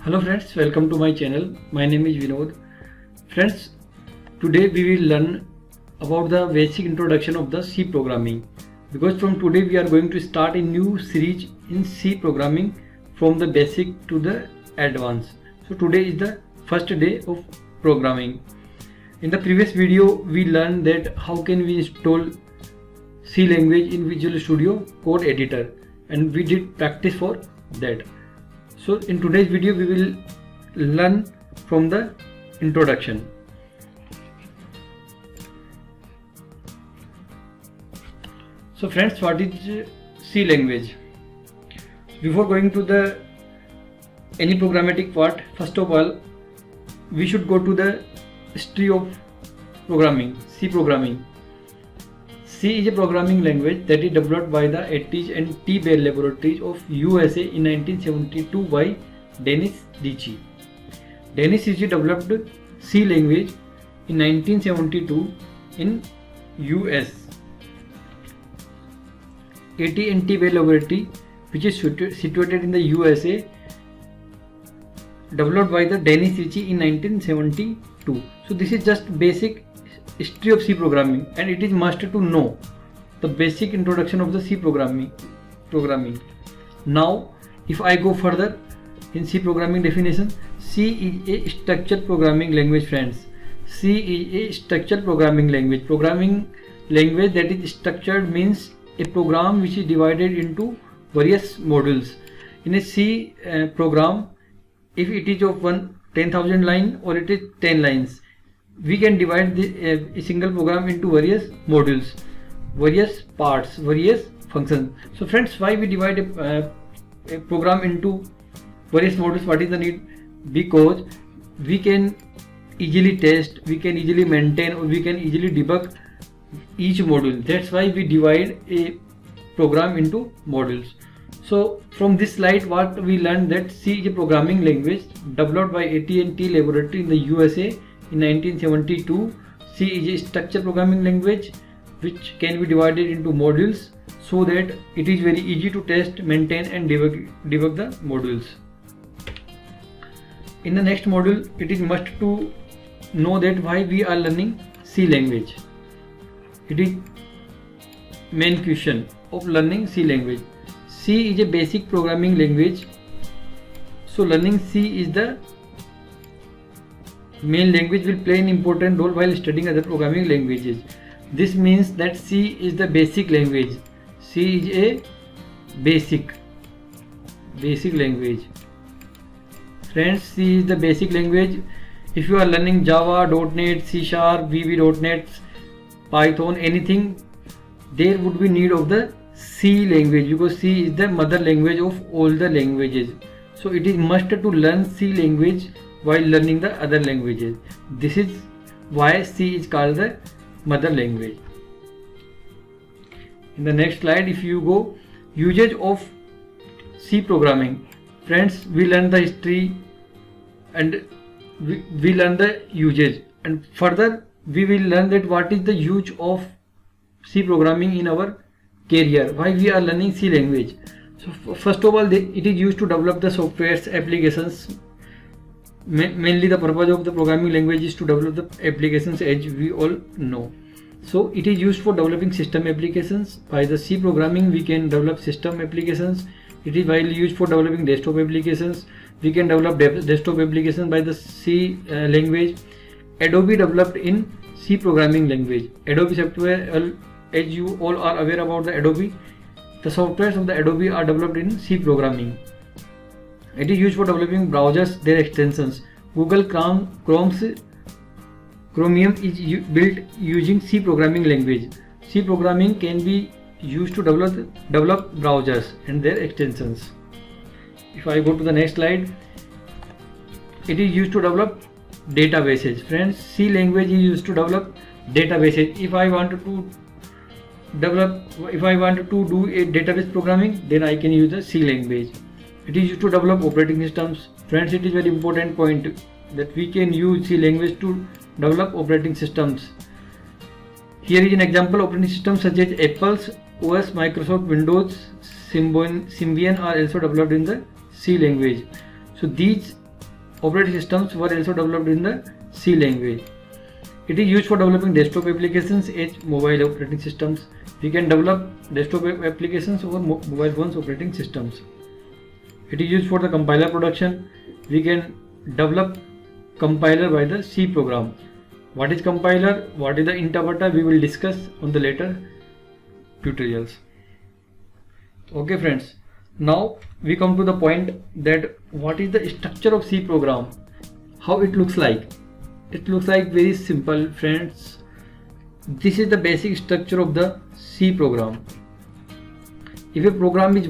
Hello friends, welcome to my channel. My name is Vinod. Friends, today we will learn about the basic introduction of the C programming, because from today we are going to start a new series in C programming from the basic to the advanced. So today is the first day of programming. In the previous video we learned that how can we install C language in Visual Studio Code Editor, and we did practice for that. So in today's video we will learn from the introduction. So friends, what is C language? Before going to the any programmatic part, first of all we should go to the history of programming, C programming. C is a programming language that is developed by the ATIS and T. Bell Laboratories of USA in 1972 by Dennis Ritchie. Dennis Ritchie developed C language in 1972 in US. AT and T. Bell Laboratory, which is situated in the USA, developed by the Dennis Ritchie in 1972. So this is just basic history of C programming, and it is must to know the basic introduction of the C programming. Now if I go further in C programming definition, C is a structured programming language. Friends, C is a structured programming language. Programming language that is structured means a program which is divided into various modules. In a C program, if it is of 10,000 line or it is 10 lines, we can divide a single program into various modules, various parts, various functions. So friends, why we divide a program into various modules? What is the need? Because we can easily test, we can easily maintain, or we can easily debug each module. That's why we divide a program into modules. So from this slide what we learned, that C is a programming language developed by AT&T Laboratory in the USA in 1972. C is a structured programming language which can be divided into modules so that it is very easy to test, maintain and debug the modules. In the next module, it is must to know that why we are learning C language. It is main question of learning C language. C is a basic programming language, so learning C is the main language will play an important role while studying other programming languages. This means that C is the basic language. C is a basic language. Friends, C is the basic language. If you are learning Java, .NET, C#, VB.NET, Python, anything, there would be need of the C language, because C is the mother language of all the languages. So it is must to learn C language while learning the other languages. This is why C is called the mother language. In the next slide, if you go, usage of C programming. Friends, we learn the history and we learn the usage, and further we will learn that what is the use of C programming in our career, why we are learning C language. So first of all, it is used to develop the software's applications. Mainly the purpose of the programming language is to develop the applications, as we all know. So it is used for developing system applications. By the C programming we can develop system applications. It is widely used for developing desktop applications. We can develop desktop applications by the C language. Adobe developed in C programming language. Adobe software, as you all are aware about the Adobe, the softwares of the Adobe are developed in C programming. It is used for developing browsers, their extensions. Google Chrome's Chromium is built using C programming language. C programming can be used to develop browsers and their extensions. If I go to the next slide, it is used to develop databases. Friends, C language is used to develop databases. If I want to do a database programming, then I can use the C language. It is used to develop operating systems. Friends, it is very important point that we can use C language to develop operating systems. Here is an example operating system such as Apple's OS, Microsoft Windows, Symbian are also developed in the C language. So these operating systems were also developed in the C language. It is used for developing desktop applications as mobile operating systems. We can develop desktop applications over mobile phones operating systems. It is used for the compiler production. We can develop compiler by the C program. What is compiler? What is the interpreter? We will discuss on the later tutorials. Okay friends, now we come to the point that what is the structure of C program, how it looks like. It looks like very simple friends. This is the basic structure of the C program. If a program is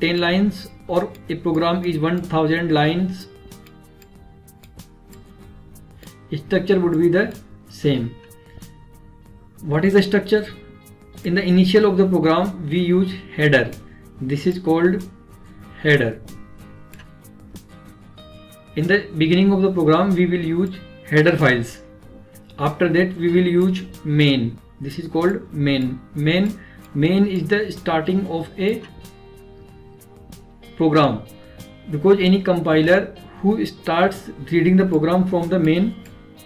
10 lines or a program is 1000 lines, structure would be the same. What is the structure? In the initial of the program we use header. This is called header. In the beginning of the program we will use header files. After that we will use main. This is called main. Main is the starting of a program, because any compiler who starts reading the program from the main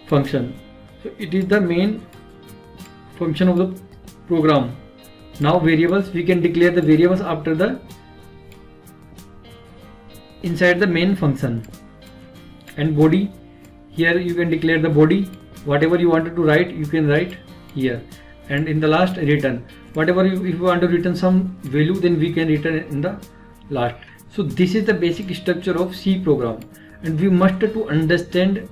function. So it is the main function of the program. Now variables, we can declare the variables after the inside the main function. And body, here you can declare the body. Whatever you wanted to write, you can write here. And in the last, return. Whatever if you want to return some value, then we can return in the last. So this is the basic structure of C program, and we must to understand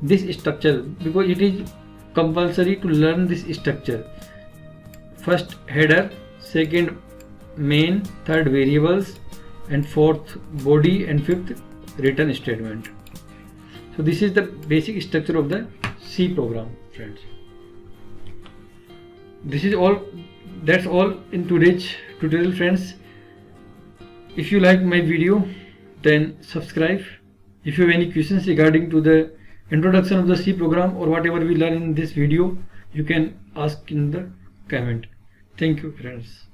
this structure because it is compulsory to learn this structure. First header, second main, third variables, and fourth body, and fifth return statement. So this is the basic structure of the C program, friends. This is all. That's all in today's tutorial, friends. If you like my video, then subscribe. If you have any questions regarding to the introduction of the C program or whatever we learn in this video, you can ask in the comment. Thank you, friends.